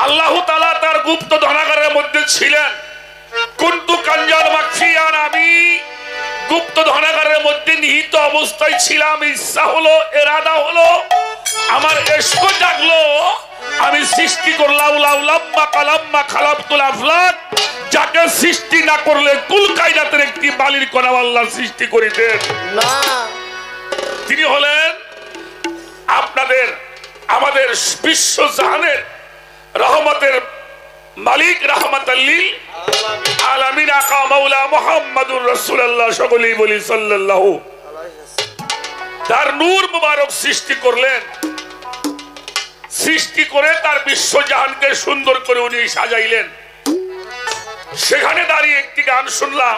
আল্লাহ তাআলা তার গুপ্ত ধনাগারের মধ্যে ছিলেন। কুনতু কানজাল মাখফিয়ান, আমি গুপ্ত ধনাগারের মধ্যে নিহিত অবস্থায় ছিলাম। ইচ্ছা হলো, এরাদা হলো, আমার ইশক জাগলো, আমি সৃষ্টি করলাম। লাউলাম্মা কালাম্মা খালাকতুল আফলাক, যাকে সৃষ্টি না করলে কুল কায়নাতের একটি বালির কণা আল্লাহ সৃষ্টি করিতেন না। তিনি হলেন আপনাদের আমাদের বিশ্ব জাহানের রহমতের মালিক, রাহমাতাল লিল আলামিন, আকা মাওলা মুহাম্মাদুর রাসূলুল্লাহ। সকলেই বলি সাল্লাল্লাহু। তার নূর মুবারক সৃষ্টি করলেন, সৃষ্টি করে তার বিশ্ব জাহানকে সুন্দর করে উনি সাজাইলেন। সেখানে দাঁড়িয়ে একটি গান শুনলাম,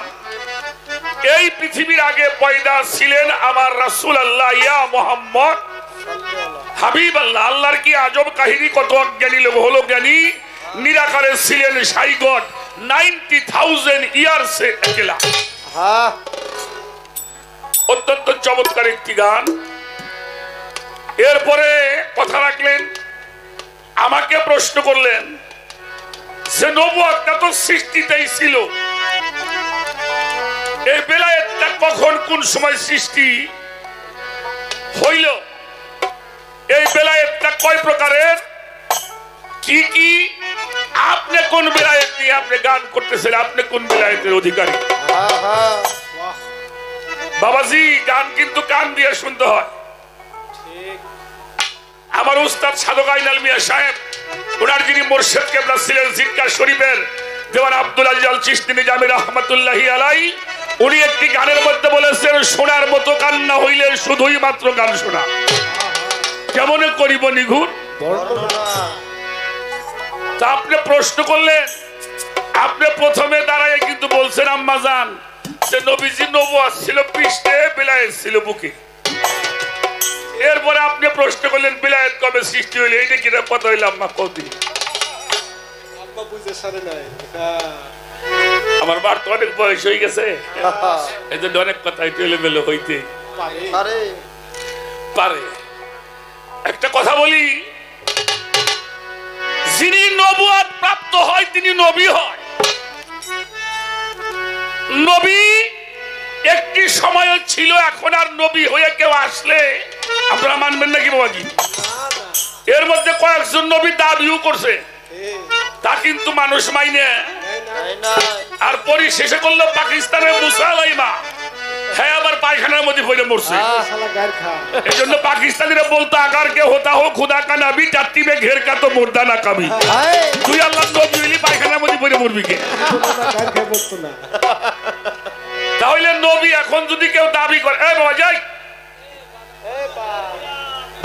এই পৃথিবীর আগে পয়দা ছিলেন আমার রাসূলুল্লাহ, ইয়া মুহাম্মদ হাবিব আল্লাহ। আল্লাহর কি আজব কাহিনী! কত অজ্ঞানী লোক হলো জ্ঞানী। নিরাকারে ছিলেন সাই গড 90,000 ইয়ার্স একেলা। অত্যন্ত চমৎকার একটি গান। এরপরে কথা রাখলেন, আমাকে প্রশ্ন করলেন যে নবুয়তটা তো সৃষ্টিতেই ছিল, এই বেলায়েতটা কখন কোন সময় সৃষ্টি হইল? এই বেলায়েতটা কয় প্রকারের, কি কি? আপনি কোন বেলায়েত নিয়ে আপনি গান করতেছেন? আপনি কোন বেলায়েতের অধিকারী? বাবাজি, গান কিন্তু কান দিয়ে শুনতে হয়। আমার উস্তাদ সাধক আইনাল মিয়া সাহেব, ওনার যিনি মুর্শিদ কেবলা ছিলেন জিক্কা শরীফের দেওয়ান আব্দুল আজিজ আল চিশতি নিজামী রাহমাতুল্লাহি আলাইহি, উনি একটি গানের মধ্যে বলেছেন, সোনার মতো কান্না হইলে শুধুই মাত্র গান শোনা, কেমনে করিব নিঘুর। তা আপনি প্রশ্ন করলেন, আপনি প্রথমে দাঁড়ায় কিন্তু বলছেন আম্মা জান যে নবীজি নবুয়ত ছিল পৃষ্ঠে, বেলায়েত ছিল বুকে। এরপরে আপনি প্রশ্ন করলেন বেলায়েত কবে সৃষ্টি হইল? এইটা কি কথা হইল আম্মা? কত আমার বার তো অনেক বয়স হয়ে গেছে, এই জন্য অনেক কথা এলোমেলো হইতে পারে। একটা কথা বলি, যিনি নবুয়ত প্রাপ্ত হয় তিনি নবী হয়। নবী একটি সময় ছিল, এখন আর নবী হয়ে কেউ আসলে আপনারা মানবেন নাকি বাবাজি? এর মধ্যে কয়েকজন নবী দাবিও করছে, তা কিন্তু মানুষ মাইনে। আর পরিশেষে করলো পাকিস্তানের মুসালাইমা, হ্যাঁ আবার পায়খানার মধ্যে পড়ে মরছে। এই জন্য পাকিস্তানিরা বলতো আগার কে হোতা হো খুদা কা নবী, টাট্টি মে ঘের কা তো মুর্দা না কাবি। তুই আল্লাহর নবী হইলি পায়খানার মধ্যে পড়ে মরবি কে? তাহলে নবী এখন যদি কেউ দাবি করে, এই বাবা যাই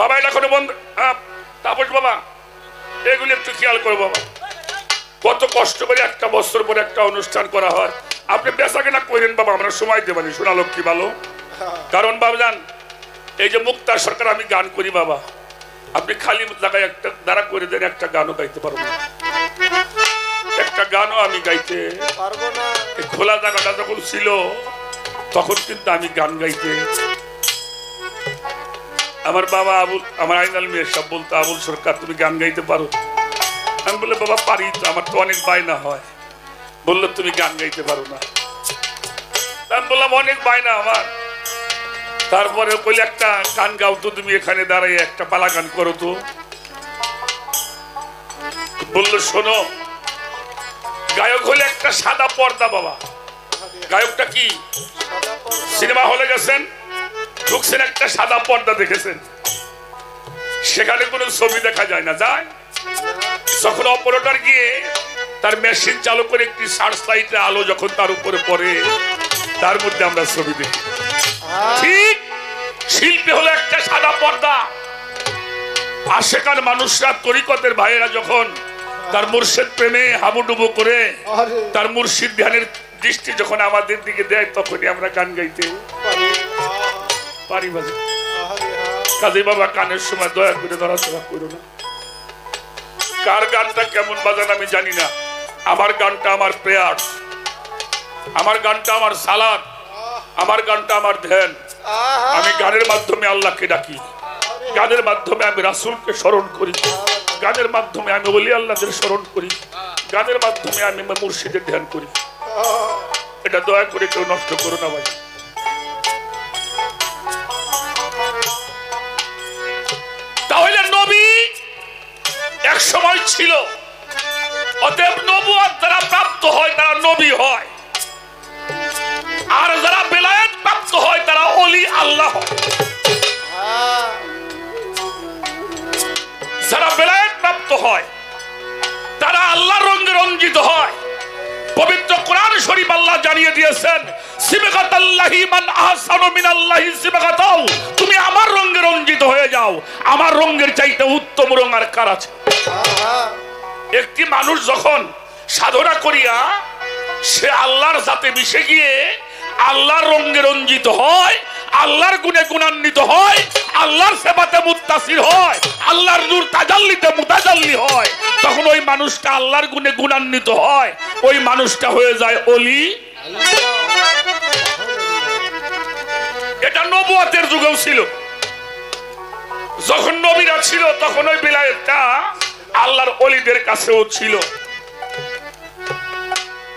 বাবা, এটা কোনো বন্ধ, তাপস বাবা এগুলি একটু খেয়াল করো বাবা। কত কষ্ট করে একটা বছর পরে একটা অনুষ্ঠান করা হয়। আপনি বেচা কেনা করেন বাবা, আমরা সময় দেবানি, শোনা লক্ষ্মী ভালো। কারণ বাবা জান, এই যে মুক্তার সরকার আমি গান করি বাবা, আপনি খালি জায়গায় একটা দাঁড়া করে দেন, একটা গানও গাইতে পারবো না, একটা গানও আমি গাইতে পারবো না। খোলা জায়গাটা যখন ছিল তখন কিন্তু আমি গান গাইতে, আমার বাবা আবুল, আমার আইনাল মিয়া সব বলতো, আবুল সরকার তুমি গান গাইতে পারো? আমি বললে বাবা পারি তো, আমার তো অনেক বায়না হয়। বললো তুমি গান গাইতে পারো না? আমি বললাম অনেক বায়না আমার। তারপরে বলে একটা গান গাও তো তুমি, এখানে দাঁড়াই একটা পালা গান করো তো। বললো শোনো, গায়ক হলে একটা সাদা পর্দা বাবা। গায়কটা কি? সিনেমা হলে গেছেন, ঢুকছেন, একটা সাদা পর্দা দেখেছেন, সেখানে কোনো ছবি দেখা যায় না, যায় যখন অপারেটর গিয়ে তার মেশিন চালু করে একটি সার্চ লাইটে আলো যখন তার উপরে পড়ে, তার মধ্যে আমরা ছবি দেখি। ঠিক শিল্পী হলো একটা সাদা পর্দা। আশেকার মানুষরা, তরিকতের ভাইয়েরা যখন তার মুর্শিদ প্রেমে হাবুডুবু করে, তার মুর্শিদ ধ্যানের দৃষ্টি যখন আমাদের দিকে দেয়, তখনই আমরা গান গাইতে পারি। কাজী বাবা কানের সময় দয়া করে ধরাচড়া করো না। কার গানটা কেমন বাজান আমি জানি না, আমার গানটা আমার প্রেয়ার, আমার গানটা আমার সালাত, আমার গানটা আমার ধ্যান। আমি গানের মাধ্যমে আল্লাহকে ডাকি, গানের মাধ্যমে আমি রাসূলকে স্মরণ করি। গানের মাধ্যমে আমি ওলি আল্লাহদের স্মরণ করি, গানের মাধ্যমে আমি মুর্শিদের ধ্যান করি। এটা দয়া করে কেউ নষ্ট করো না ভাই। তাহলে নবী এক সময় ছিল, অতএব নবুয়ত যারা প্রাপ্ত হয় তারা নবী হয়, আর যারা বেলায়েত প্রাপ্ত হয় তারা ওলি আল্লাহ হয়। যারা বেলায়েত প্রাপ্ত হয় তারা আল্লাহর রঙে রঞ্জিত হয়। পবিত্র কোরআন শরীফ আল্লাহ জানিয়ে দিয়েছেন, সিবগাতাল্লাহি মান আহসানু মিনাল্লাহি সিবগাতাও, তুমি আমার রঙে রঞ্জিত হয়ে যাও, আমার রঙের চাইতে উত্তম রং আর কার আছে? একটি মানুষ যখন সাধনা করিয়া সে আল্লাহর সাথে মিশে গিয়ে আল্লাহর রঙে রঞ্জিত হয়, আল্লাহর গুণে গুণান্বিত হয়, আল্লাহর সেবাতে মুত্তাসির হয়, আল্লাহর নূর তাজাল্লিতে মুতাজাল্লি হয়, তখন ওই মানুষটা আল্লাহর গুণে গুণান্বিত হয়, ওই মানুষটা হয়ে যায় ওলি। এটা নবুয়তের যুগেও ছিল। যখন নবীরা ছিল তখন ওই বেলায়েতটা আল্লাহর ওলিদের কাছেও ছিল।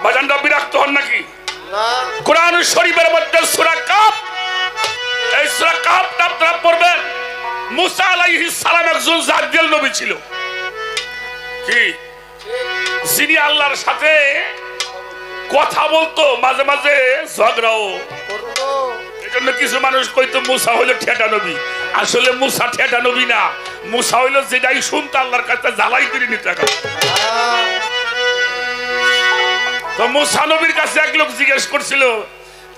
বাজানরা বিরক্ত হন নাকি? কোরআন শরীফের মধ্যে সূরা কাফ, এই সূরা কাফটা আপনারা পড়বেন। মুসা আলাইহিস সালাম একজন জালিল নবী ছিল, কি যিনি আল্লাহর সাথে কথা বলতো, মাঝে মাঝে ঝগড়াও করতো। এজন্য কিছু মানুষ কইতো মুসা হইলো ঠেটা নবী। আসলে মুসা ঠেটা নবী না, মুসা হইলো যেটাই শুনতো আল্লাহর কাছে জ্বালাই করে নিতে। তো মুসা নবীর কাছে এক লোক জিজ্ঞেস করছিল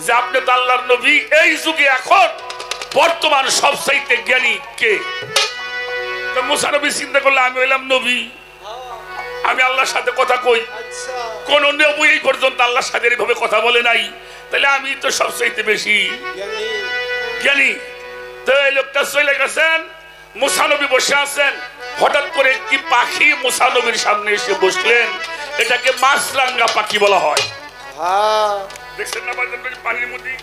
যে আপনি তো আল্লাহর নবী, এই যুগে এখন বর্তমান সবচাইতে জ্ঞানী কে? তো মুসা নবী চিন্তা করলে আমি হইলাম নবী, আমি আল্লাহর সাথে কথা কই, কোন নবী এই পর্যন্ত আল্লাহর সাথে এইভাবে কথা বলে নাই, তাহলে আমি তো সবচাইতে বেশি জ্ঞানী। তো এই লোকটা চলে গেছেন, মুসা নবী বসে আছেন, হঠাৎ করে একটি পাখি মুসা নবীর সামনে এসে বসলেন। এটাকে মাছরাঙ্গা পাখি বলা হয়। দেখছেন না পানির মধ্যে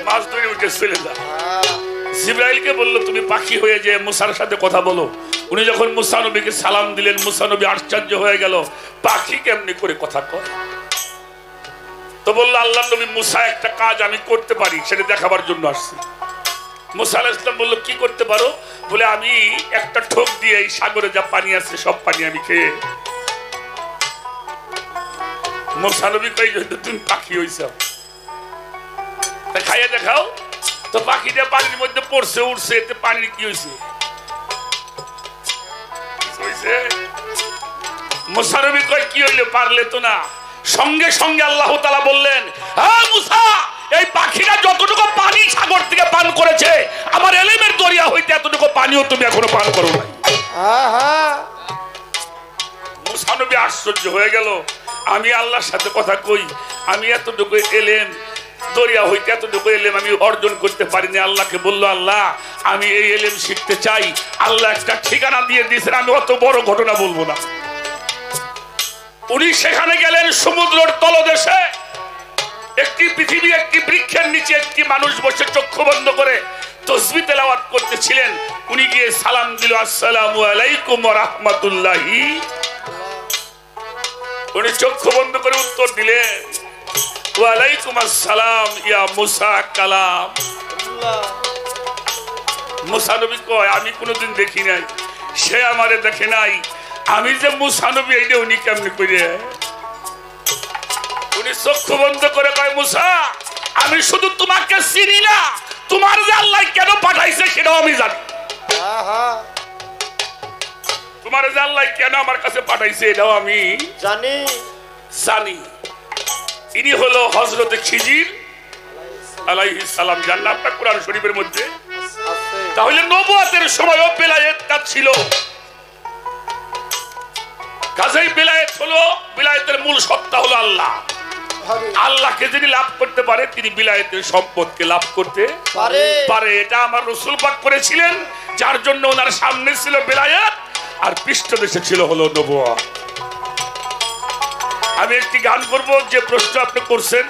মাছ ধরে উঠে চলে যায়। জিবরাইলকে বললো তুমি পাখি হয়ে যে মুসার সাথে কথা বলো। উনি যখন মুসা নবীকে সালাম দিলেন, মুসা নবী আশ্চর্য হয়ে গেল, পাখি কেমনি করে কথা কয়? তো বললো আল্লাহ নবী, মুসা একটা কাজ আমি করতে পারি, সেটা দেখাবার জন্য আসছি। মুসা আলাইহিস সালাম বললো কি করতে পারো? বলে আমি একটা ঠোক দিয়ে এই সাগরে যা পানি আছে সব পানি আমি খেয়ে। মুসা নবী কই তুমি পাখি হইছ, তা খাইয়ে দেখাও। তো পাখিটা পানির মধ্যে পড়ছে, উঠছে, এতে পানির কি হয়েছে? মুসা নবী কয় কি হইলো? পারলে তো না। সঙ্গে সঙ্গে আল্লাহ তাআলা বললেন, হ্যাঁ মুসা, এই পাখিরা যতটুকু পানি সাগর থেকে পান করেছে, আমার এলেমের দরিয়া হইতে এতটুকু পানিও তুমি এখনো পান করো না। মুসা নবী আশ্চর্য হয়ে গেল, আমি আল্লাহর সাথে কথা কই, আমি এতটুকু এলেম দরিয়া হইতে এতটুকু এলেম আমি অর্জন করতে পারিনি। আল্লাহকে বললো, আল্লাহ আমি এই এলেম শিখতে চাই। আল্লাহ একটা ঠিকানা দিয়ে দিয়েছেন, আমি অত বড় ঘটনা বলবো না। উনি সেখানে গেলেন সমুদ্রের তলদেশে, একটি পৃথিবী, একটি বৃক্ষের নিচে একটি মানুষ বসে চক্ষু বন্ধ করে তাসবিহ তেলাওয়াত করতেছিলেন। উনি গিয়ে সালাম দিল, আসসালামু আলাইকুম ওয়া রাহমাতুল্লাহি। উনি চক্ষু বন্ধ করে উত্তর দিলেন, ওয়া আলাইকুম আসসালাম ইয়া মুসা কালাম। মুসা নবী কয় আমি কোনোদিন দেখি নাই, সে আমারে দেখে নাই, আমি যে মুসা নবী এইটা উনি কেমনি করে? উনি চক্ষু বন্ধ করে কয়, মুসা আমি শুধু তোমাকে চিনি না, তোমার যে আল্লাহ কেন পাঠাইছে সেটাও আমি জানি। তোমার যে আল্লাহ কেন আমার কাছে পাঠাইছে এটাও আমি জানি। ইনি হলো হযরতে খিজির আলাইহিস সালাম, জান্নাতটা কোরআন শরীফের মধ্যে। তাহলে নবুয়তের সময়ও বেলায়েতটা ছিল। কাজেই বেলায়েত হলো, বেলায়েতের মূল সত্তা হলো আল্লাহ। আল্লাহকে যিনি লাভ করতে পারে তিনি বিলায়েতের সম্পদকে লাভ করতে পারে। এটা আমার রাসূল পাক করেছিলেন, যার জন্য ওনার সামনে ছিল বিলায়েত আর পৃষ্ঠদেশে ছিল হলো নবুয়ত। আমি একটি গান করব, যে প্রশ্ন আপনি করছেন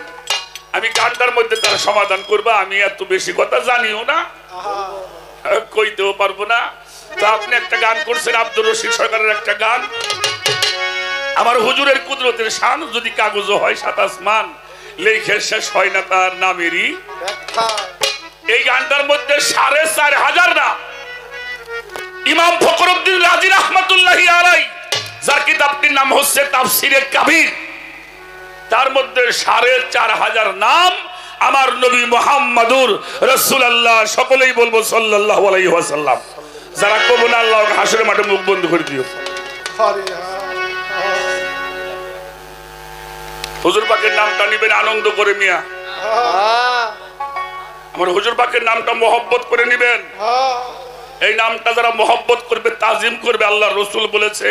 আমি গানটার মধ্যে তার সমাধান করব। আমি এত বেশি কথা জানিও না, কইতেও পারবো না, তো আপনি একটা গান করছেন আব্দুর রশিদ সরকারের একটা গান, আমার হুজুরের কুদরতের শান যদি কাগজ হয় সাত আসমান, লেখে শেষ হয় না তার নামেরই। এই গানটার মধ্যে ৪৫০০০ নাম। ইমাম ফখরুদ্দিন রাজি রাহমাতুল্লাহি আলাইহি, যার কিতাবটির নাম হচ্ছে তাফসিরে কাবীর, তার মধ্যে ৪৫০০০ নাম আমার নবী মুহাম্মাদুর রাসূলুল্লাহ। সকলেই বলবো সাল্লাল্লাহু আলাইহি ওয়াসাল্লাম। যারা কবুল আল্লাহ হাসরের মাঠে মুখ বন্ধ করে দিও। হুজুর পাকের নামটা নিবেন আনন্দ করে মিয়া, আমার হুজুর পাকের নামটা মহব্বত করে নিবেন। এই নামটা যারা মহব্বত করবে, তাজিম করবে, আল্লাহ রসুল বলেছে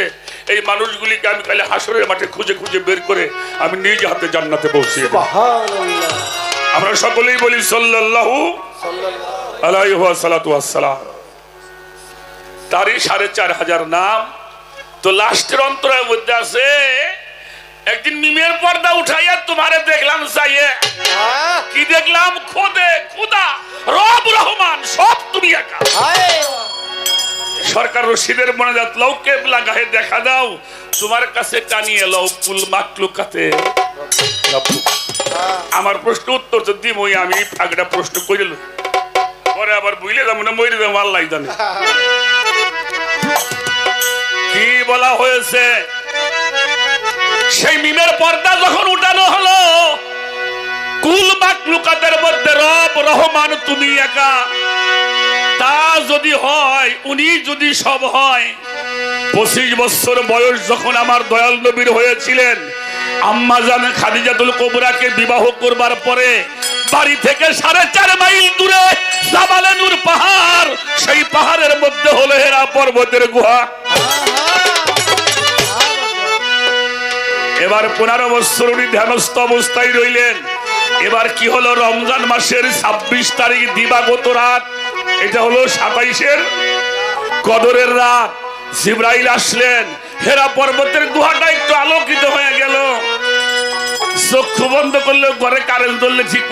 এই মানুষগুলিকে আমি কালে হাসরের মাঠে খুঁজে খুঁজে বের করে আমি নিজ হাতে জান্নাতে পৌঁছিয়ে দেব। আমরা সকলেই বলি সাল্লাল্লাহু আলাইহি ওয়াসাল্লাম। তারই ৪৫০০০ নাম। তো লাস্টের অন্তরের মধ্যে আছে, একদিন মিমের পর্দা উঠাইয়া তোমারে দেখলাম চাইয়ে, কি দেখলাম? খোদে খুদা রব রহমান সব তুমি একা। সরকার রশিদের মোনাজাত লও, কেবলা গাহে দেখা দাও, তোমার কাছে টানিয়ে লও কুল মাকলুকাতে। আমার প্রশ্ন উত্তর তো দিমই, আমি আগেটা প্রশ্ন করিল পরে আবার বুঝলে যাবো না, মরে যাবো আল্লাহ জানে। কি বলা হয়েছে? সেই মিমের পর্দা যখন উঠানো হলো, কুল মাকলুকাতের মধ্যে রব রহমান তুমি একা, তা যদি হয়, উনি যদি সব হয়। 25 বছর বয়স যখন আমার দয়াল নবীর হয়েছিলেন, আম্মা জান খাদিজাতুল কুবরাকে বিবাহ করবার পরে বাড়ি থেকে 4.5 মাইল দূরে জাবালে নূর পাহাড়, সেই পাহাড়ের মধ্যে হলো হেরা পর্বতের গুহা। এবার 15 বছর উনি ধ্যানস্থ অবস্থায় রইলেন। এবার কি হলো? রমজান মাসের 26 তারিখ দিবাগত রাত, এটা হলো 27-এর কদরের রাত। জিবরাইল আসলেন, হেরা পর্বতের গুহাটা একটু আলোকিত হয়ে গেল। চক্ষু বন্ধ করলে ঘরে কারেন্ট ধরলে ঠিক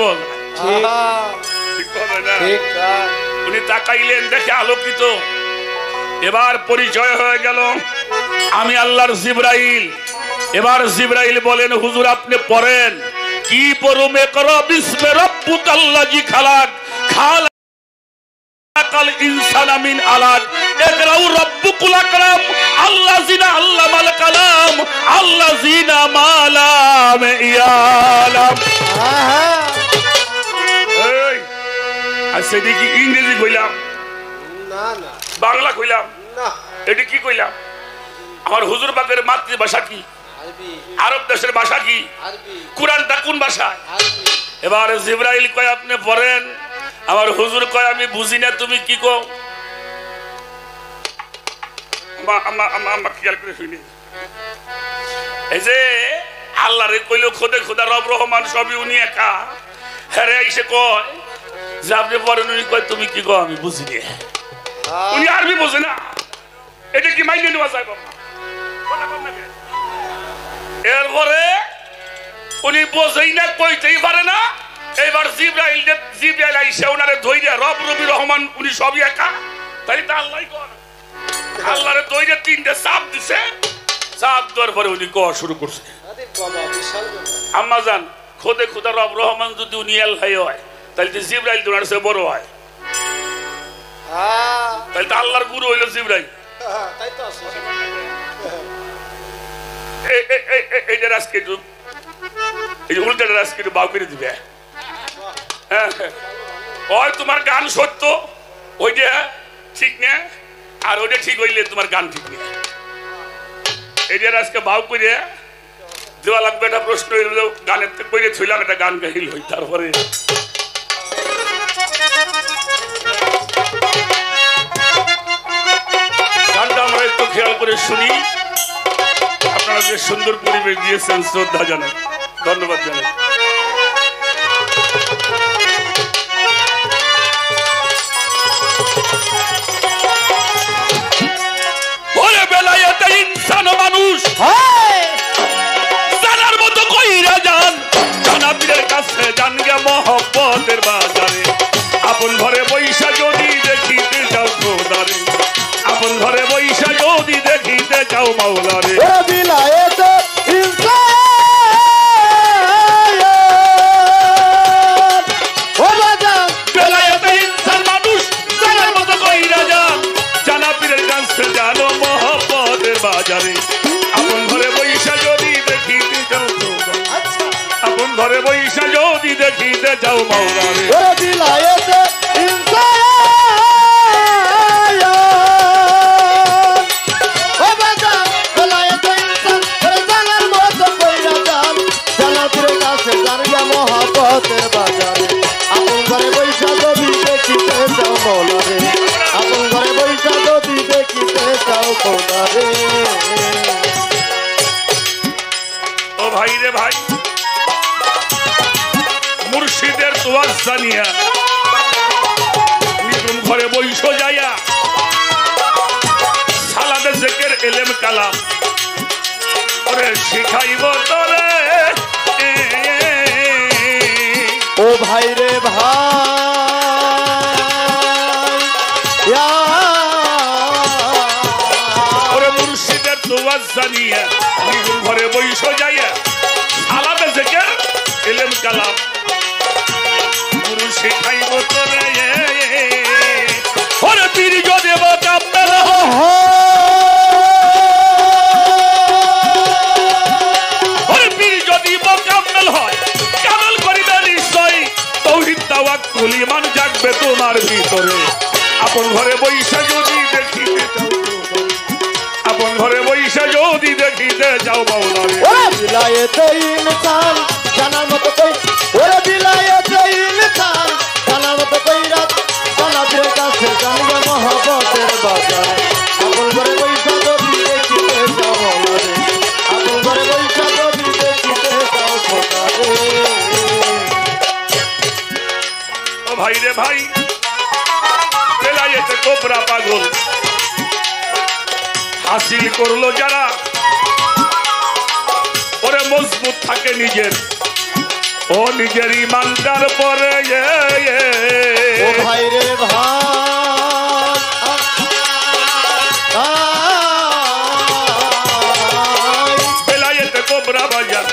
হবে না, উনি তাকাইলেন, দেখে আলোকিত। এবার পরিচয় হয়ে গেল, আমি আল্লাহর জিবরাইল। এবার জিবরাইল বলেন, হুজুর আপনি পড়েন। কি পড়ুমে করো? বিসমি রাব্বুকাল্লাযী খালাক, খালাকাল ইনসানা মিন আলাক, ইকরাউ রাব্বুকুল আকরাম, আল্লাযিনা আল্লামাল কালাম, আল্লাযিনা মা লাম ইয়ালাম। এই আচ্ছা, দেখি ইংরেজি কইলাম না, না বাংলা কইলাম না, এটা কি কইলাম? আমার হুজুর পাকের মাতৃভাষা কি? আরব দেশের ভাষা কি? কোরআনটা কোন ভাষায়? এবার জিবরাইল কয় আপনি পড়েন। আমার হুজুর কয় আমি বুঝি না, তুমি কি কও? খেয়াল করে শুনি। এই যে আল্লাহরে কইলো খোদে খোদা রব রহমান সবই উনি একা, হ্যাঁ এসে কয় যে আপনি পড়েন। উনি কয় তুমি কি কও? আমি বুঝি না। উনি আরবি বোঝে না, এটা কি মাইনে নেওয়া যায় বাবা? এরপরে উনি বোঝেই না, কইতেই পারে না। এইবার জিবরাইল আইসা ওনারে ধইরা রব রবি রহমান উনি সবই একা, তাই তো আল্লাহ আল্লাহরে ধইরা 3টে চাপ দিছে। চাপ দেওয়ার পরে উনি কোয়া শুরু করছে, আম্মা জান খোদে খোদা রব রহমান যদি উনি আল্লাহ হয়, তাহলে তো জিবরাইল ওনার চেয়ে বড় হয়, তাহলে তো আল্লাহর গুরু হইল জিবরাইল। তোমার গান সত্য, ওইটা ঠিক না, আর ওইটা ঠিক হইলে তোমার গান ঠিক না। এইটার আজকে ভাব করে দেওয়া লাগবে। একটা প্রশ্ন গানের করে ছইলাম, একটা গান গাইল হই। তারপরে গানটা আমরা একটু খেয়াল করে শুনি। আপনারা যে সুন্দর পরিবেশ দিয়েছেন, শ্রদ্ধা জানাই, ধন্যবাদ জানাই। ওরে বেলায়েতে ইনসান মানুষ জানার মতো কইরা যান, জানাবীরের কাছে জান গে মহব্বতের বাজারে। আপন ঘরে বৈশা যদি দেখিতে যাও খোদারে, আপন চাও মাওলা রে বিলায়েতে ইনসান ও বাজান বেলায়েতে ইনসান মানুষ জানার মতো কইরা যান জানা পীরের কাছে জানো মহব্বতের বাজারে আপন ঘরে বৈশা যদি দেখিতে যাও আপন ঘরে বৈশা যদি দেখিতে যাও মাওলা রে বিলায়েতে ইনসান ও বাজান বিলায়েতে ইনসান জানার মতো কইরা যান জানা পীরের কাছে জানিয়া মহব্বতের বাজারে আপন ঘরে বৈশা যদি দেখিতে যাও মাওলা রে আপন ঘরে বৈশা যদি দেখিতে যাও খোদা রে ও ভাই রে ভাই মুর্শিদের তোয়াজ জানিয়া নিগুন ঘরে বৈশো যাইয়া সালাদে জেকের এলেম কালাম ওরে শিখাইব তোরে ও ভাই রে ভাই ওরে মুর্শিদের তোয়াজ জানিয়া নিগুন ঘরে বৈশো যাইয়া সালাদে জেকের এলেম কালাম গুরু শিখাইব তোরে ওরে পীর যদি বাকাম্মেল ওরে পীর যদি বাকাম্মেল হয় কামাল করিবে নিশ্চয় তৌহিদ তাওয়াক্কুল ঈমান জাগবে তোমার ভিতরে আপন ঘরে বৈশা যদি দেখিতে যাও আপন ঘরে বৈশা যদি দেখিতে যাও মাওলা রে ওরে বিলায়েতে ইনসান জানার মতো কই ওরে বিলায়েতে ইনসান জানার মতো কইরা জানা পীরের কাছে জানিয়া মহব্বতের বাজার আপন ঘরে বৈশা যদি দেখিতে যাও মাওলা রে আপন ঘরে বৈশা যদি দেখিতে যাও খোদা রে ও ভাই রে ভাই বেলায়েতে কোবরা পাগল হাসিল করলো যারা ওরে মজবুত থাকে নিজের ও নিজের ইমানটার পরে ও ভাই রে ভাই বেলায়েতে কোবরা বাজার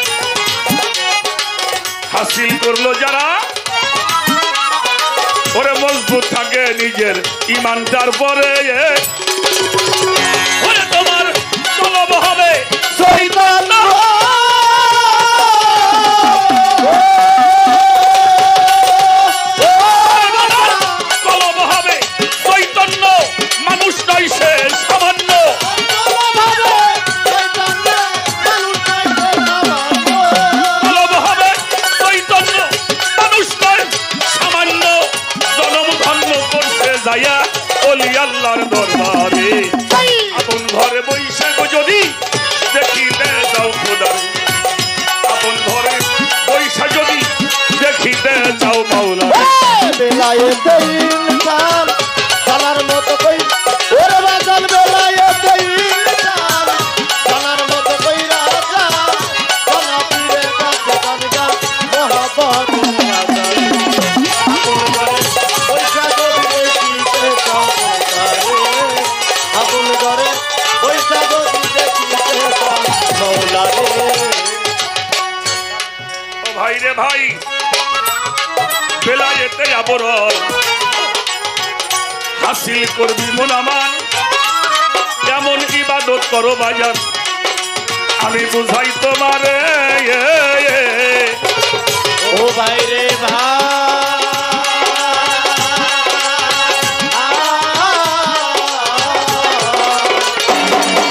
হাসিল করলো যারা ওরে মজবুত থাকে নিজের ইমানটার পরে ওরে তোমার কলব হবে শয়তান কলব হবে চৈতন্য মানুষ নয় সে সামান্য কলব হবে চৈতন্য মানুষ নয় সামান্য জনম ধন্য করছে যাইয়া ওলি আল্লাহর দরবারে আপন ঘরে বৈশাখ যদি দেখিতে যাও খোদা আপন ঘরে বৈশাখ যদি দেখিতে যাও মাওলা বেলায়েতে ইনসান জানার মতো কই ওরে বাজান বেলায়েতে ইনসান জানার মতো কইরা যান জানা পীরের কাছে জানিয়া মহব্বতের বাজার আপন ঘরে বৈশা যদি দেখিতে যাও খোদা রে আপন ঘরে বৈশা যদি দেখিতে যাও মাওলা রে ও ভাই রে ভাই বেলায়েতে আবরণ হাসিল করবি মোনামান কেমন ইবাদত করো বাজার আমি বুঝাই তোমারে ও ভাই রে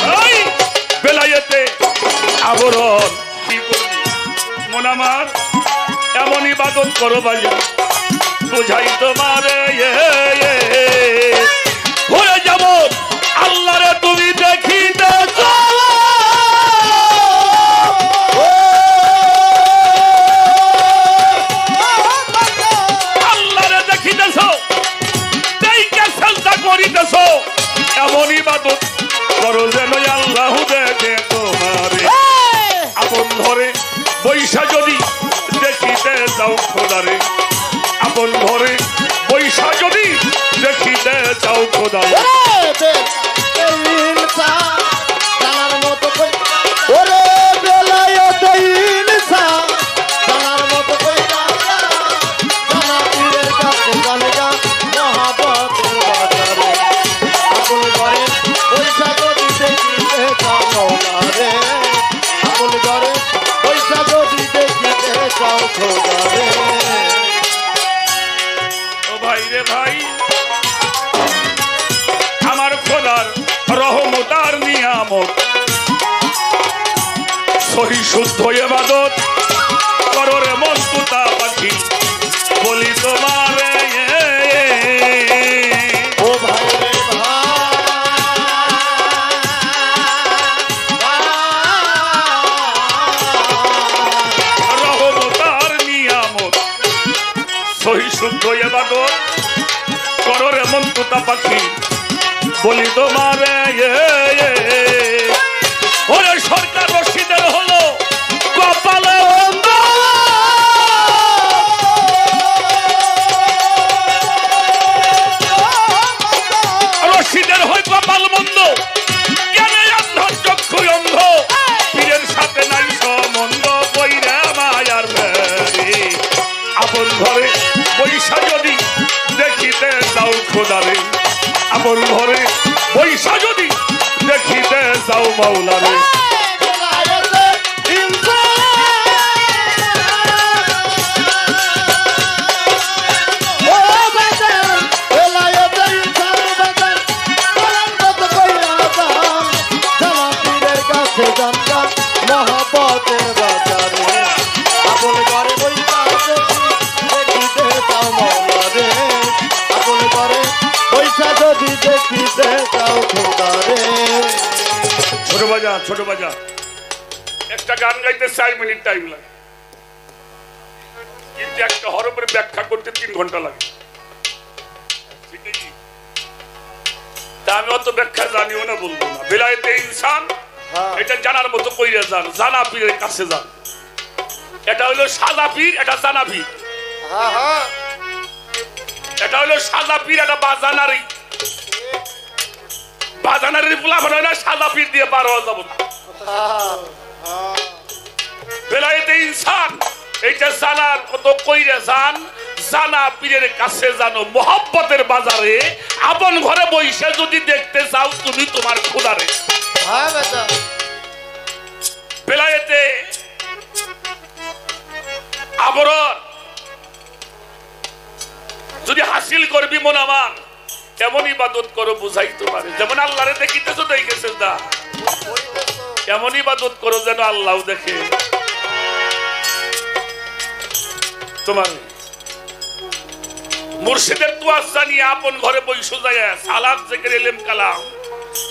ভাই বেলায়েতে আবরণ কি করবি মোনামান এমন ইবাদত করো বাজার বুঝাই তোমারে হয়ে যাব আল্লাহরে তুমি দেখিতে আল্লাহরে দেখিতেছ দেখে চেষ্টা করিতেছ এমন ইবাদত করো যেন আল্লাহ দেখে তোমারে আপন ঘরে বৈশা যদি দেখিতে যাও খোদারে আপন ঘরে বৈশা যদি দেখিতে যাও খোদারে ইনসান নিয়ামত সহি শুদ্ধ ইবাদত করো রে মন তুতা পাখি বলি তোমারে ও ভাই রে রহমতার নিয়ামত সহি শুদ্ধ ইবাদত করো রে মন তুতা পাখি বলি তোমারে ওরে সরকার রশিদের হলো কপালে রশিদের হয় কপাল মন্দ জ্ঞানে অন্ধ চক্ষু অন্ধ পীরের সাথে নাই সম্বন্ধ বইরা মায়ার ভেরি আপন ঘরে পয়সা যদি দেখিতে যাও খোদারে আপন ঘরে পয়সা যদি দেখিতে যাও মাওলারে মহব্বতের বাজারে আপন ঘরে বইসা দেখিতে যাও মাওলারে আপন ঘরে বইসা যদি দেখিতে যাও খোদারে ছোট বাজা একটা গান গাইতে 4 মিনিট টাইম লাগে কিন্তু একটা হরফের ব্যাখ্যা করতে 3 ঘন্টা লাগে ঠিক আছে তা আমি অত ব্যাখ্যা জানিও না বলবো না বেলায়েতে ইনসান এটা জানার মতো কইরা যান জানা পীরের কাছে যান এটা হলো সাদা পীর এটা জানা পীর এটা হলো সাদা পীর এটা বাজানারি বাজানারির পোলা বানায় না সাদা পীর দিয়ে পার হওয়া যাবে না বেলায়েতে ইনসান এইটা জানার মতো কইরা যান জানা পীরের কাছে জানো মোহাব্বতের বাজারে আপন ঘরে বইসে যদি দেখতে চাও তুমি তোমার খোদারে বেলায়েতে আবরণ যদি হাসিল করবি মন আমার এমন ইবাদত করো বুঝাই তোমার যেমন আল্লাহরে দেখিতেছো দেখেছেন না এমন ইবাদত করো যেন আল্লাহ দেখে তোমার মুর্শিদের তোয়াজ জানিয়ে আপন ঘরে বইসো যায় সালাত জিকির ইলম কালাম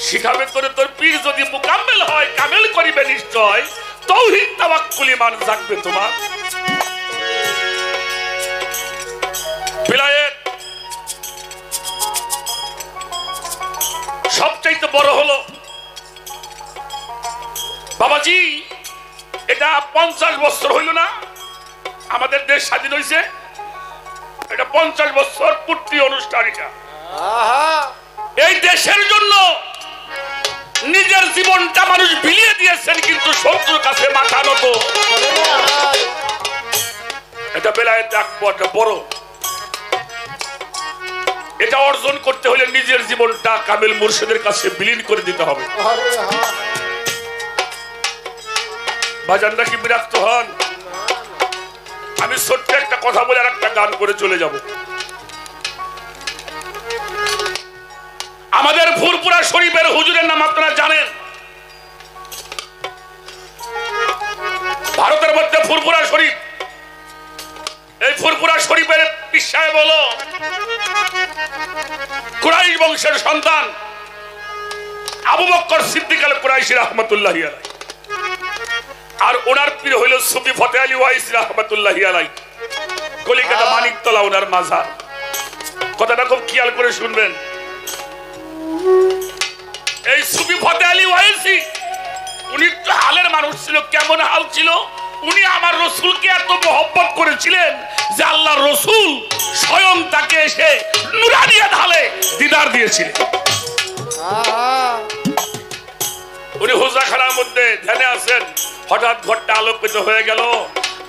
শিখাবে করে তোর পীর যদি মুকাম্মেল হয় কামেল করিবে নিশ্চয় তাওহীদ তাওয়াক্কুল ঈমান জাগবে তোমার বিলায়েত সবচাইতে বড় হলো বাবাজি এটা 50 বছর হইল না আমাদের দেশ স্বাধীন হয়েছে এটা 50 বছর পূর্তি অনুষ্ঠান এটা এই দেশের জন্য নিজের জীবনটা মানুষ বিলিয়ে দিয়েছেন কিন্তু শত্রুর কাছে মাথা নত এটা বেলায়েত আকবর বড় এটা অর্জন করতে হলে নিজের জীবনটা কামিল মুর্শিদের কাছে বিলীন করে দিতে হবে বাজানরা কি বিরক্ত হন আমি ছোট্ট একটা কথা বলে আর একটা গান করে চলে যাব আমাদের ফুরপুরা শরীফের হুজুরের নাম আপনারা জানেন ভারতের মধ্যে ফুরপুরা শরীফ এই ফুরপুরা শরীফের পিসায় বলো কুরাইশ বংশের সন্তান আবু বকর সিদ্দিক আল কুরাইশি রাহমাতুল্লাহি আলাইহি আর ওনার পীর হইল সুফি ফতে আলী ওয়াইস রাহমাতুল্লাহি আলাইহি কলিকাতা মানিকতলা ওনার মাজার কথাটা খুব খেয়াল করে শুনবেন এই সুফি ফতে আলী ওয়াইসি উনি তো হালের মানুষ ছিল কেমন হাল ছিল উনি আমার রাসূলকে এত মহব্বত করেছিলেন যে আল্লাহর রাসূল স্বয়ং তাকে এসে নুরানি ঢালে দিদার দিয়েছিলেন উনি হুজাখানার মধ্যে ধ্যানে আছেন হঠাৎ ঘরটা আলোকিত হয়ে গেল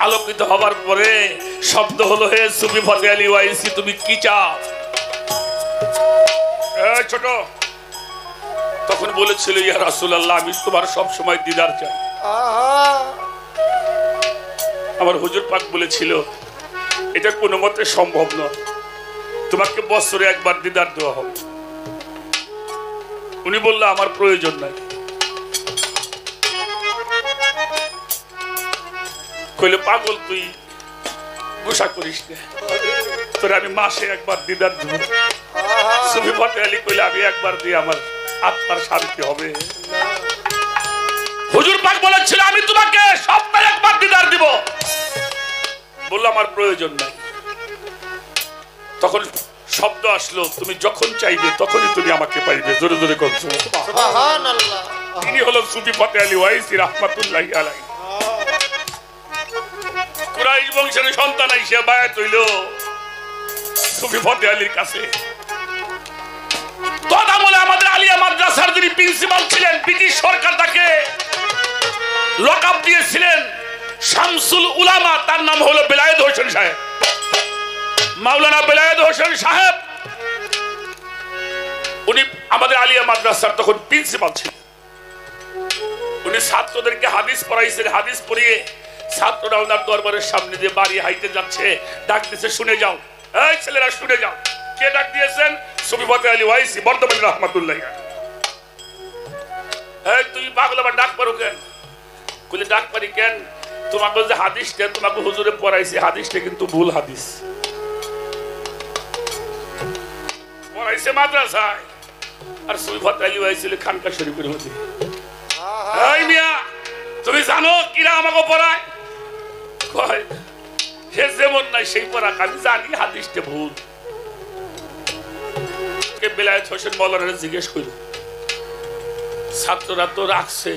আলোকিত হবার পরে শব্দ হলো হে সুফি ফতে আলী ওয়াইসি তুমি কি চাও এই ছোট তখন বলেছিল ইয়া রাসূলুল্লাহ আমি তোমার সব সময় দিদার চাই আমার হুজুর পাক বলেছিল এটা কোনো মতে সম্ভব নয় তোমাকে বছরে একবার দিদার দেওয়া হবে উনি বলল আমার প্রয়োজন নাই কইলে পাগল তুই গুসা করিস না, তোর আমি মাসে একবার দিদার দেব। সুফি ফতে আলী কইলে আমি একবার দিয়ে আমার আত্মার শান্তি হবে। হুজুর পাক বলেছিল আমি তোমাকে সপ্তাহে একবার দিদার দিব। বললো আমার প্রয়োজন নাই। তখন শব্দ আসলো, তুমি যখন চাইবে তখনই তুমি আমাকে পাইবে। জোরে জোরে করছো সুবহানাল্লাহ। তিনি হলো সুফি ফতে আলী ওয়াইসি রাহমাতুল্লাহি আলাইহি। কুরাইশ বংশের সন্তান আইসা বায়াত হইল সুফি ফতে আলীর কাছে। কথা বলে আমাদের আলিয়া মাদ্রাসার যিনি প্রিন্সিপাল ছিলেন, ব্রিটিশ সরকার তাকে লকআপ দিয়েছিলেন শামসুল উলামা, তার নাম হলো বেলায়েত হোসেন সাহেব। মাওলানা বেলায়েত হোসেন সাহেব উনি আমাদের আলিয়া মাদ্রাসার তখন প্রিন্সিপাল ছিলেন। উনি ছাত্রদেরকে হাদিস পড়াইছেন। হাদিস পড়িয়ে ছাত্ররা ওনার দরবারের সামনে দিয়ে বাড়ি হাইতে যাচ্ছে, ডাক দিয়েছে শুনে যাও, এই ছেলেরা শুনে যাও। কে ডাক দিয়েছেন? সুফি ফতে আলী ওয়াইসি বর্তমানে রাহমাতুল্লাহি আলাইহি। এই তুই পাগল আবার ডাক পারো কেন? কইলে ডাক পারি কেন? তোমাকে যে হাদিসটা তোমাকে হুজুরে পড়াইছে হাদিসটা কিন্তু ভুল হাদিস পড়াইছে মাদ্রাসায়, আর সুফি ফতে আলী ওয়াইসি খানকা শরীফের মধ্যে। এই মিয়া তুমি জানো কিরা আমাকে পড়ায়? কয় সে যেমন নাই সেই পড়া, আমি জানি হাদিসটা ভুল। বেলায়েত হোসেন মৌলানা জিজ্ঞেস করল, ছাত্ররা তো রাখছে।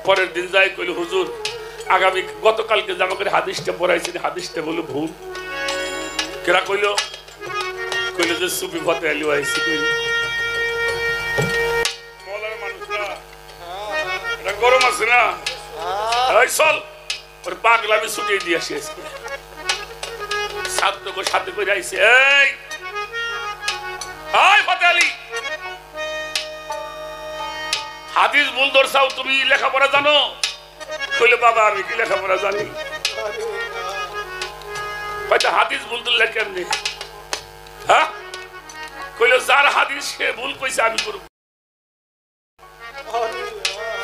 পরের দিন যাই কইল হুজুর আগামী গতকালকে জামা করে হাদিসটা পড়াইছেন, হাদিসটা বলে ভুল। কেরা কইল? কইল যে সুফি ফতে আলী ওয়াইসি কইল। মৌলানা মানুষরা এটা গরম আছে না, এই চল ওর পাগলামি ছুটিয়ে দিয়ে আসি। ছাত্রকে সাথে করে আইছে, এই ফতে আলী হাদিস ভুল ধরছাও, তুমি লেখাপড়া জানো? কইলে বাবা আমি কি লেখাপড়া জানি? হয়তো হাদিস ভুল ধরলে কেমনি? হ্যাঁ কইলে যার হাদিস সে ভুল কইছে আমি করব।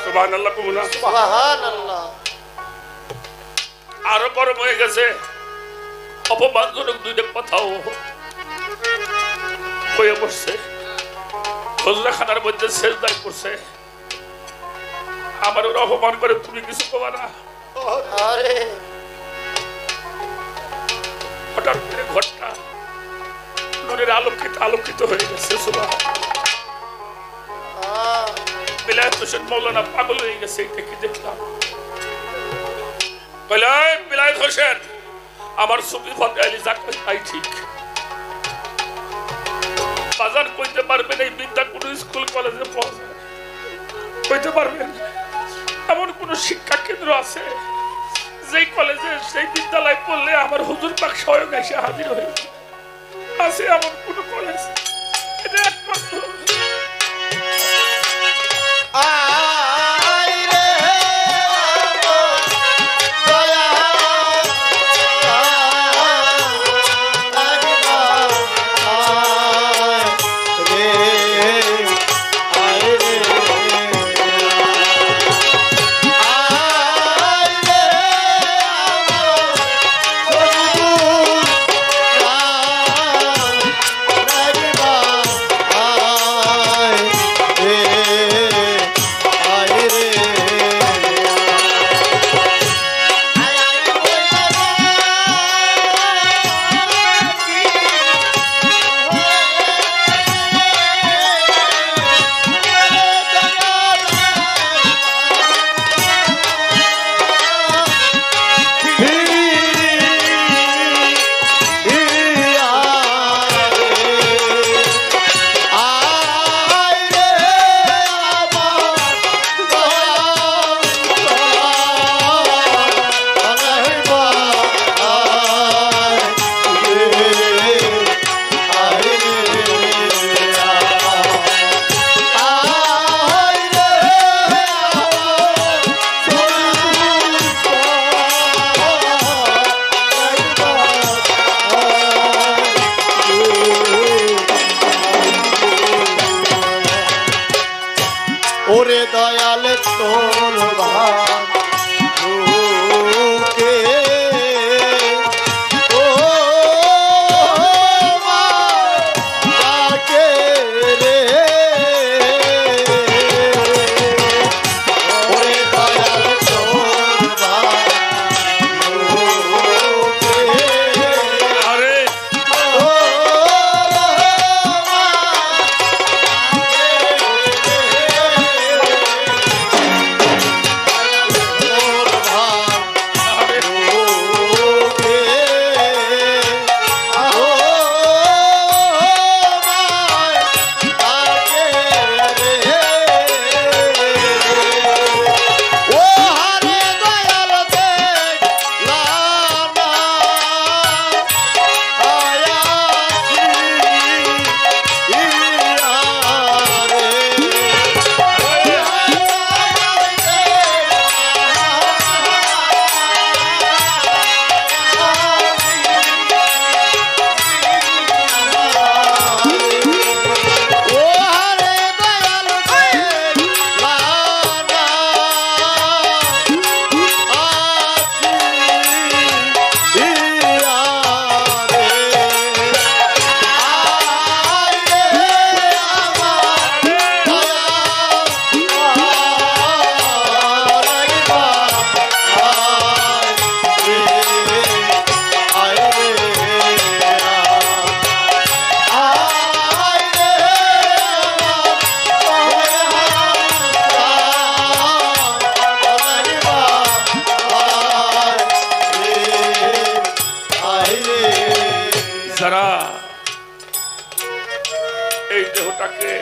সুবহানাল্লাহ কুমনা সুবহানাল্লাহ। আরো গরম হয়ে গেছে, অপমানজনক দুইটা কথাও হয়ে বসছে। খানার মধ্যে সেজদায় করছে, আমার ওরা অপমান করে তুমি কিছু কবা না। হঠাৎ করে ঘরটা নূরের আলোকিত আলোকিত হয়ে গেছে। বেলায়েত হোসেন মৌলানা পাগল হয়ে গেছে, এটা কি দেখলাম? বেলায়েত হোসেন আমার সুফি ফতে আলী যাকে তাই ঠিক। বাজার কইতে পারবেন এই বিদ্যা কোন স্কুল কলেজে পৌঁছায়? কইতে পারবেন এমন কোন শিক্ষা কেন্দ্র আছে যেই কলেজে সেই বিদ্যালয় পড়লে আমার হুজুর পাক স্বয়ং এসে হাজির হয়ে আছে? এমন কোন কলেজ? এটা একমাত্র ওরে দয়াল তোর ভাগ যারা এই দেহটাকে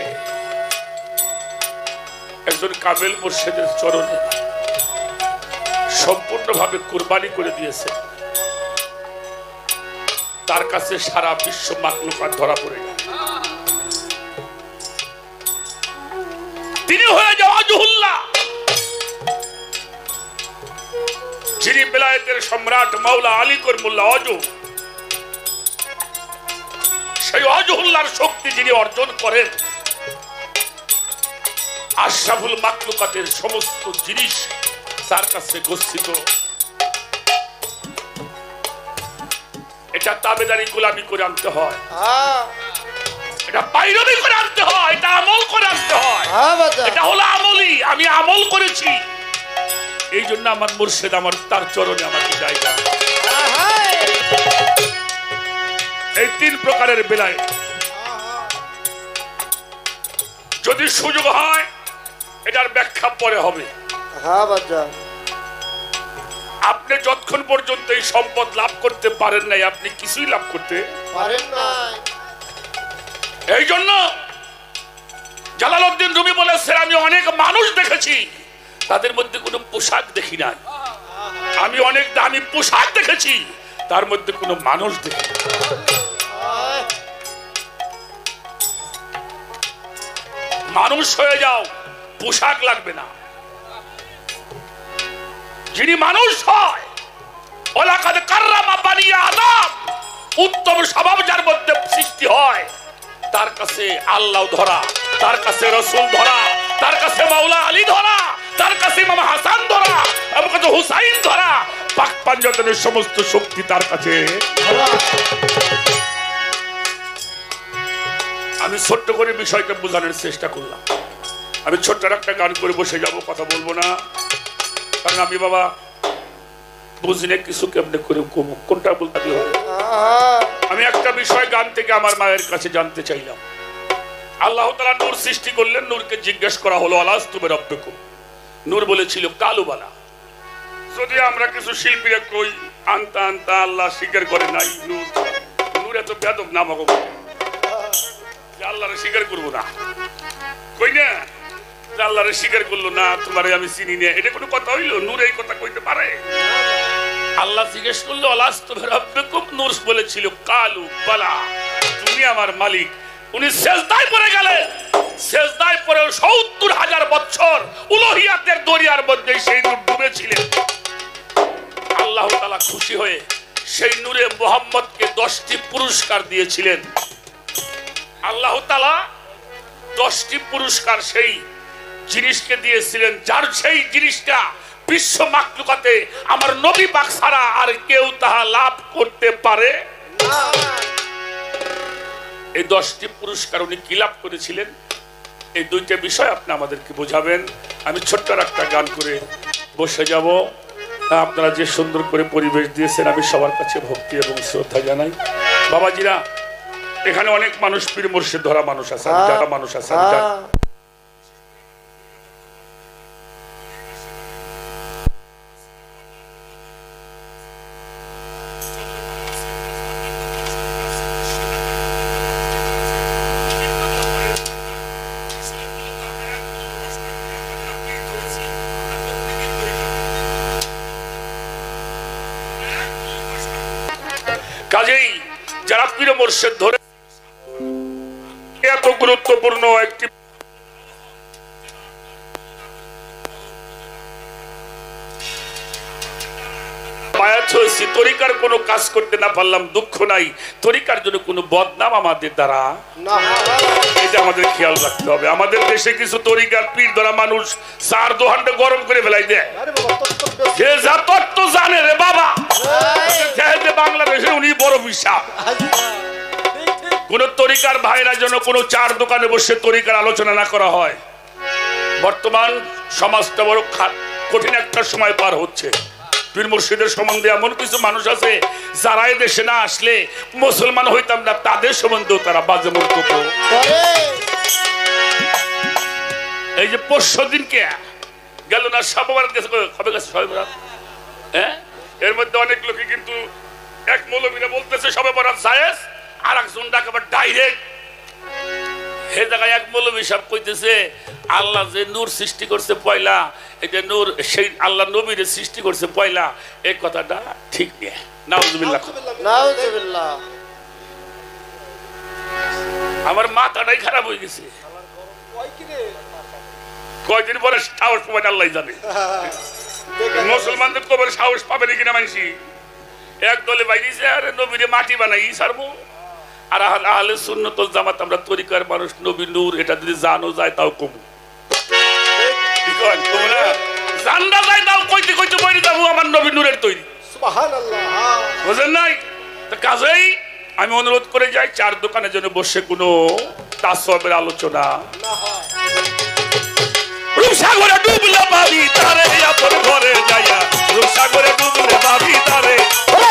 একজন কামেল মুর্শিদের চরণে সম্পূর্ণভাবে কুরবানি করে দিয়েছে, তার কাছে সারা বিশ্ব মাখলুকাত ধরা পড়ে গেল। তিনি হয়ে যাওয়া ওয়াজহুল্লাহ, যিনি বেলায়েতের সম্রাট মাওলা আলী করিমুল্লাহ ওয়াজহ, সেই ওয়াজহুল্লাহর শক্তি যিনি অর্জন করেন, আশরাফুল মাখলুকাতের সমস্ত জিনিস তার কাছে গচ্ছিত। এটা তাবেদারি গোলামি করে আনতে হয়, এটা পাইরবি করে আনতে হয়, এটা আমল করে আনতে হয়। এটা হলো আমলি, আমি আমল করেছি, এই জন্য আমার মুর্শিদ আমার তার চরণে আমাকে জায়গা। এই তিন প্রকারের বেলায় যদি সুযোগ হয় এটার ব্যাখ্যা পরে হবে। আপনি যতক্ষণ পর্যন্ত এই সম্পদ লাভ করতে পারেন নাই, আপনি কিছুই লাভ করতে পারেন না। এই জন্য জালালউদ্দিন রুমি বলেছেন, আমি অনেক মানুষ দেখেছি, তাদের মধ্যে কোনো পোশাক দেখি নাই। আমি অনেক দামি পোশাক দেখেছি, তার মধ্যে কোনো মানুষ দেখি। মানুষ হয়ে যাও, পোশাক লাগবে না। যিনি মানুষ হয়, ওয়ালাকাদ কাররামা বানি আদম, উত্তম স্বভাব যার মধ্যে সৃষ্টি হয়, তার কাছে আল্লাহ ধরা, তার কাছে রাসূল ধরা, তার কাছে মাওলা আলী ধরা, তার কাছে ইমাম হাসান ধরা, আমার কাছে হুসাইন ধরা, পাক পাঞ্জাতনের সমস্ত শক্তি তার কাছে। আমি ছোট্ট করে বিষয়টা বোঝানোর চেষ্টা করলাম। আমি ছোট্ট একটা গান করে বসে যাব, কথা বলবো না, কারণ আমি বাবা বুঝি না কিছু কেমনে করে কোনটা বলতে হবে। আমি একটা বিষয় গান থেকে আমার মায়ের কাছে জানতে চাইলাম। আল্লাহ তাআলা নূর সৃষ্টি করলেন, নূরকে জিজ্ঞেস করা হলো আলাস্তু বিরাব্বিকুম। নূর বলেছিল কালুবালা। যদি আমরা কিছু শিল্পীরা কই আনতা আনতা, আল্লাহ স্বীকার করে নাই। নূর এত বেয়াদব না, আমাকে আল্লাহরে স্বীকার করবো না, কই না আল্লাহরে স্বীকার করলো না, তোমারে আমি চিনি না, এটা কোনো কথা হইলো? নূর এই কথা কইতে পারে? আল্লাহ জিজ্ঞেস করলো আলাস্তু বিরাব্বিকুম, নূর বলেছিল কালু বালা, তুমি আমার মালিক। উনি সেজদায় পড়ে গেলেন, সেজদায় পড়ে ৭০,০০০ বছর উলুহিয়াতের দরিয়ার মধ্যে সেই নূর ডুবেছিলেন। আল্লাহ তাআলা খুশি হয়ে সেই নূরে মুহাম্মদকে 10টি পুরস্কার দিয়েছিলেন। আল্লাহ তাআলা 10টি পুরস্কার সেই জিনিসকে দিয়েছিলেন, যার সেই জিনিসটা বিশ্ব মাখলুকাতে আমার নবী পাক ছাড়া আর কেউ তাহা লাভ করতে পারে না। এই 10টি পুরস্কার উনি কি লাভ করেছিলেন, এই দুইটা বিষয় আপনি আমাদেরকে বোঝাবেন। আমি ছোট্ট একটা গান করে বসে যাব। আপনারা যে সুন্দর করে পরিবেশ দিয়েছেন, আমি সবার কাছে ভক্তি এবং শ্রদ্ধা জানাই। বাবাজিরা, এখানে অনেক মানুষ পীর মুর্শিদ ধরা মানুষ আছে, যারা মানুষ আছে কাজেই যারা পীর মুর্শিদ ধরে এত গুরুত্বপূর্ণ একটি তরিকার কোনো কাজ করতে না পারলাম দুঃখ নাই, তরিকার জন্য কোনো বদনাম আমাদের দ্বারা না, এটা আমাদের খেয়াল রাখতে হবে। আমাদের দেশে কিছু তরিকার পীর ধরা মানুষ 4 দোহানটা গরম করে ফেলাই দেয়, সে যা তত্ত্ব জানে রে বাবা, বাংলাদেশে উনি বড় বিশ্বাস। কোন তরিকার ভাইরা যেন কোনো 4 দোকানে বসে তরিকার আলোচনা না করা হয়। বর্তমান সমাজটা বড় কঠিন একটা সময় পার হচ্ছে। পীর মুর্শিদের সম্বন্ধে এমন কিছু মানুষ আছে যারা দেশে না আসলে মুসলমান হইতাম না, তাদের সম্বন্ধেও তারা বাজে মন্তব্য। এই যে পরশু দিনকে গেল না সবার কাছে, কবে গেছে সবে বরাত? হ্যাঁ, এর মধ্যে অনেক লোকে কিন্তু এক মৌলবীরা বলতেছে সবে বরাত জায়েজ, আর একজন ডাকে আবার ডাইরেক্ট হে জায়গায় এক মৌলবী সাহেব কইতেছে আল্লাহ যে নূর সৃষ্টি করছে পয়লা, এটা নূর সেই আল্লাহ নবীর সৃষ্টি করছে পয়লা, এই কথাটা ঠিক নেই। নাউজুবিল্লাহ নাউজুবিল্লাহ। আমার মাথাটাই খারাপ হয়ে গেছে। কয়দিন পরে সাহস পাবেন আল্লাহ জানে। মুসলমানদের কবর সাহস পাবে কিনা মানুষই এক দলে বাইরেছে আর নবীরে মাটি বানাই সারবো। আর আহলে সুন্নাত ওয়াল জামাত আমরা তরিকার মানুষ, নবী নূর এটা যদি জানো যায় তাও কম কি কন কম না, জানরা যায় তাও কইতে কইতে বইরে যাবো আমার নবী নূরের তৈরি। সুবহানাল্লাহ। বুঝেন নাই? তো কাজেই আমি অনুরোধ করে যাই চার দোকানের জন্য বসে কোনো তাসওয়াবের আলোচনা না হয়। রূপসাগরে ডুবলে ভাবি তারে আপন ঘরে যাইয়া, রূপসাগরে ডুবলে ভাবি তারে,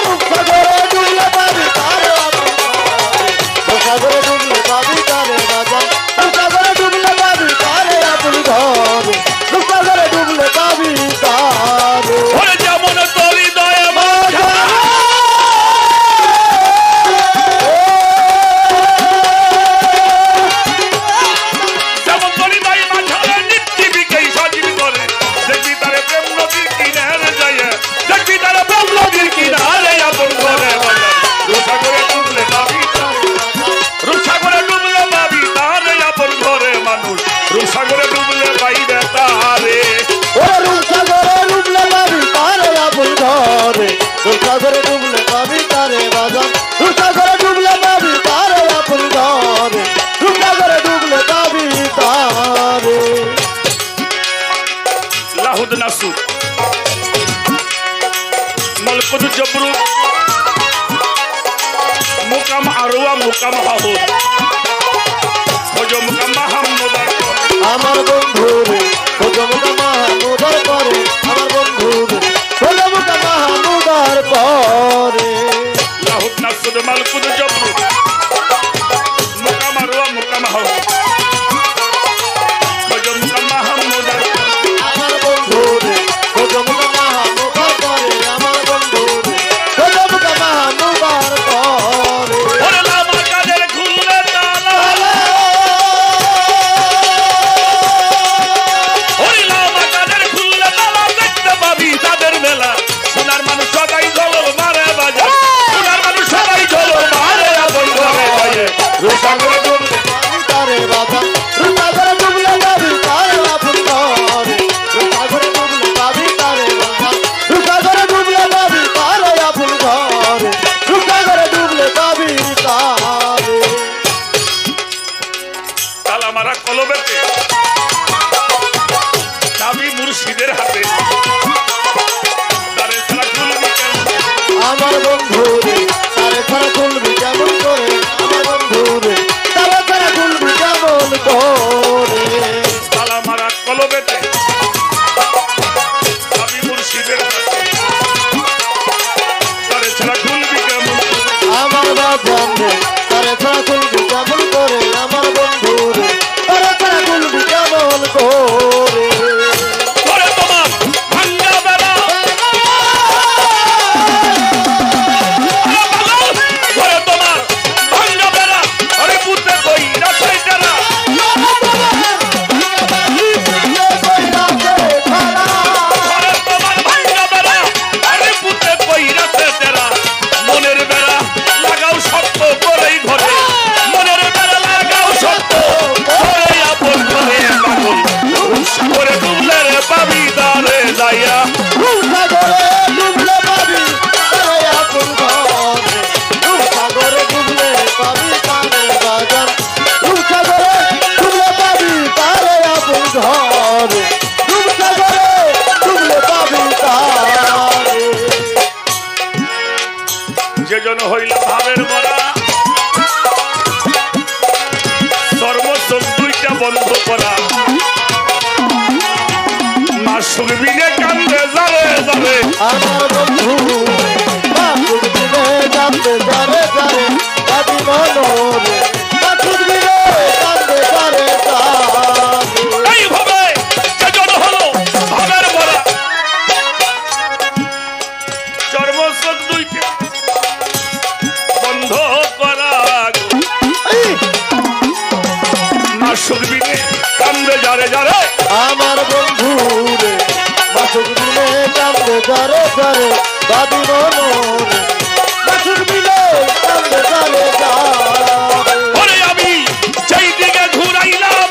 রূপসাগরে ডুবলে ভাবি তারে আপন ঘরে, রূপসাগরে ডুবলে ভাবি তারে বাজান, রূপসাগরে ডুবলে ভাবি তারে আপন ঘরে, রূপসাগরে ডুবলে ভাবি তারে। ওরে যেমন তরি দয়া রূপসাগরে ডুবলে বাইরে তারে, ও রূপসাগরে ডুবলে ভাবি তারে আপন ঘরে, রূপসাগরে ডুবলে ভাবি তারে বাজান, রূপসাগরে ডুবলে ভাবি তারে আপন ঘরে, রূপসাগরে ডুবলে ভাবি তারে। লাহুদ নাসুর মলকুদ জবরু মুকাম আরওয়া মুকাম হাহুদ খোঁজো মুকাম মাহমুদার আমার বন্ধু রে খোঁজমুকা মাহমুদার পরে, আমার বন্ধু রে খোঁজমুকা মাহমুদার পরে। লাহুদ নাসুর মলকুদ জবরু মুকাম আরওয়া মুকাম হাহুদ খোঁজো মুকাম মাহমুদার, আমার বন্ধু রে খোঁজমুকা মাহমুদার পরে, আমার বন্ধু রে খোঁজমুকা মাহমুদার পরে। ওরে লামা কাদের খুললে তালা, ওরে লামা কাদের খুললে তালা, দেখতে পাবি তাদের মেলা, সোনার মানুষ সবাই ঝলক মারে বাজার, সোনার মানুষ সবাই ঝলক মারে আপন ঘরে যায়, রূপসাগরে ডুবলে ভাবি তারে বাজান, রূপসাগরে ডুবলে ভাবি তারে আপন ঘরে, রূপসাগরে ডুবলে ভাবি তারে বাজান, রূপসাগরে ডুবলে ভাবি তারে আপন ঘরে, রূপসাগরে ডুবলে ভাবি তারে। তালা মারা কলবেতে চাবি মুর্শিদের হাতে, তারে ছাড়া খুলবি কেমন, আমার বন্ধু রে তারে ছাড়া খুলবি কেমন করে, আমার বন্ধু রে তারে ছাড়া খুলবি কেমন করে। তালা মারা কলবেতে চাবি মুর্শিদের হাতে, তারে ছাড়া খুলবি কেমন, আমার বাজান রে তারে ছাড়া খুলবি কেমন করে, আমার বন্ধু রে তারে ছাড়া খুলবি কেমন করে। ওরে তোমার ভাঙ্গা বেড়া, ওরে তোমার ভাঙ্গা বেড়া, আরে পুতে কই রাখাই যারা, ওরে তোমার ভাঙ্গা বেড়া, আরে পুতে কই রাখে তেরা, মনের বেড়া লাগাও শক্ত করেই ঘরে, মনের বেড়া লাগাও শক্ত করেই আপন ঘরে, পাগল করে ডুবলে রে পাবি তারে যাইয়া, রূপসাগরে ডুবলে পাবি তারে আপন ঘরে, রূপসাগরে ডুবলে পাবি তারে বাজান, রূপসাগরে ডুবলে পাবি তারে আপন ঘরে, রূপসাগরে ডুবলে পাবি তারে। যেজন হইল ভাবের মরা, সর্বচোখ দুইটা বন্ধ করা, মা সুখবিনে কান্দে যারে যারে, আমার বন্ধু বাসুর দিনে কান্দে যারে যারে, কাঁদি মনোরে বাসুর দিনে কান্দে যারে যারে। এইভাবে যেজন হলো ভাবের মরা, সর্বচোখ দুইটা বন্ধ করা আমার বন্ধু রে মাসুক দিলে কান্দে ধরে ধরে বাদি মনোরে মাসুক দিলে কান্দে ধরে ওরে আমি যেই দিকে ঘুরাইলাম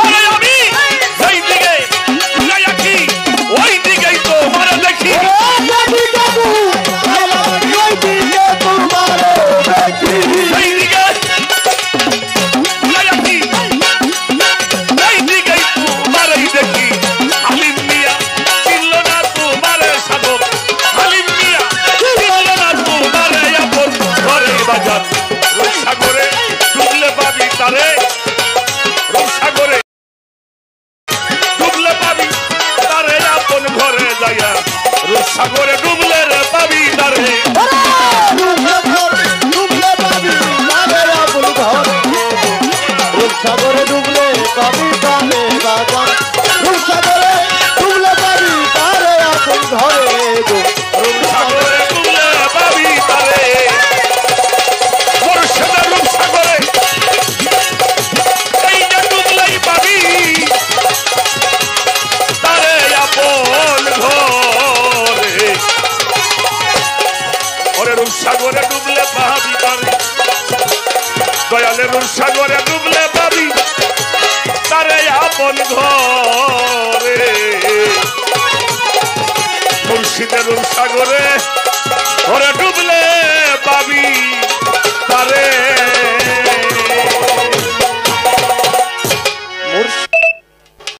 ওরে আমি যেই দিকে ঘুরাইছি ওই দিকেই তো মারা দেখি সেই দিকে ঘুরাইছি সেই দিকেই তো মারাই দেখি হালিম মিয়া চিনল না তোমারে সাধক হালিম মিয়া চিনল না তোমারে আপন ঘরে বাজার রূপসাগরে ডুবলে পাবি তারে রূপসাগরে ডুবলে পাবি তারে আপন ঘরে যাইয়া রূপসাগরে ডুবলে রে পাবি তারে সাগরে ডুবলে পাবি তারে বাজান রূপসাগরে ডুবলে পাবি তারে আপন ঘরে গো রূপসাগরে ডুবলে পাবি তারে মুর্শিদের রূপসাগরে এই যে ডুবলেই পাবি তারে আপন ঘরে ওরে রূপসাগরে ডুবলে পাবি তারে দয়ালের রূপসাগরে ডুবলে পাবি তারে আপন ঘর